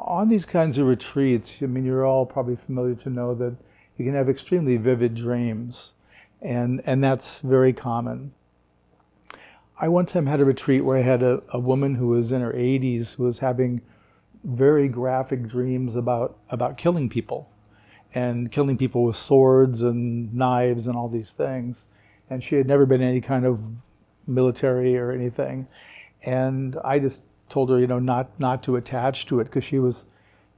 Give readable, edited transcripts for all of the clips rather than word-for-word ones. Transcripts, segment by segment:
on these kinds of retreats, I mean, you're all probably familiar to know that you can have extremely vivid dreams, and that's very common. I one time had a retreat where I had a woman who was in her 80s who was having very graphic dreams about killing people, and killing people with swords and knives and all these things. And she had never been in any kind of military or anything. And I just told her, not to attach to it, because she was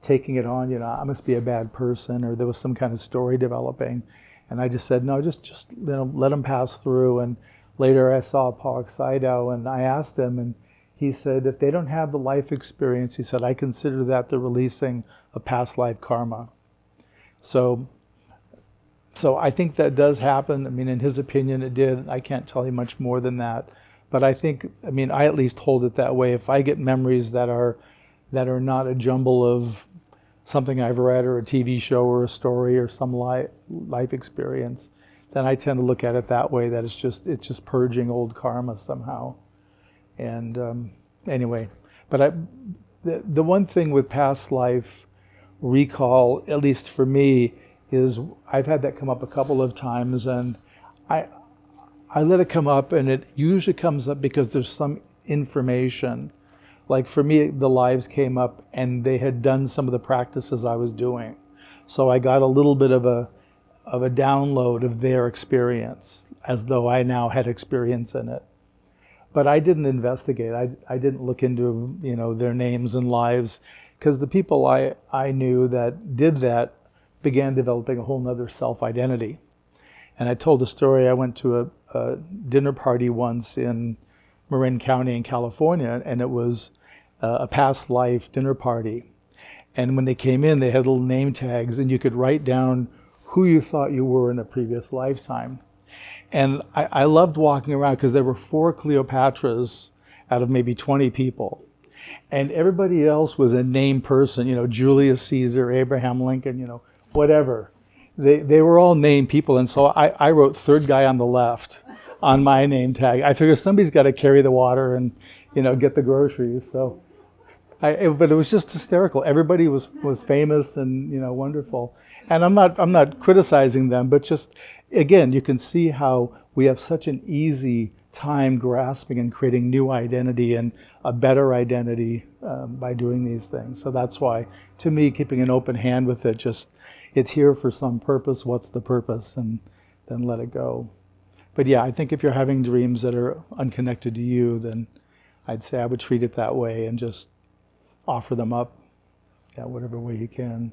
taking it on, I must be a bad person, or there was some kind of story developing. And I just said, no, just let them pass through. And later I saw Paul Saido, and I asked him, and he said, if they don't have the life experience, he said, I consider that the releasing of past life karma. So I think that does happen. I mean, in his opinion, it did. I can't tell you much more than that. But I think, I at least hold it that way. If I get memories that are not a jumble of something I've read or a TV show or a story or some life experience, then I tend to look at it that way, that it's just purging old karma somehow. And anyway, but the one thing with past life recall, at least for me, is I've had that come up a couple of times, and I let it come up, and it usually comes up because there's some information. Like for me, the lives came up and they had done some of the practices I was doing. So I got a little bit of a download of their experience, as though I now had experience in it. But I didn't investigate. I didn't look into their names and lives, because the people I knew that did that began developing a whole nother self-identity. And I told the story, I went to a dinner party once in Marin County in California, and it was a past life dinner party. And when they came in, they had little name tags, and you could write down who you thought you were in a previous lifetime. And I loved walking around, because there were 4 Cleopatras out of maybe 20 people. And everybody else was a named person, Julius Caesar, Abraham Lincoln, whatever. They were all named people, and so I wrote third guy on the left on my name tag. I figured somebody's got to carry the water and get the groceries. So, but it was just hysterical. Everybody was famous and wonderful. And I'm not criticizing them, but just again, you can see how we have such an easy time grasping and creating new identity and a better identity by doing these things. So that's why, to me, keeping an open hand with it, it's here for some purpose. What's the purpose? And then let it go. But yeah, I think if you're having dreams that are unconnected to you, then I'd say I would treat it that way and just offer them up, whatever way you can.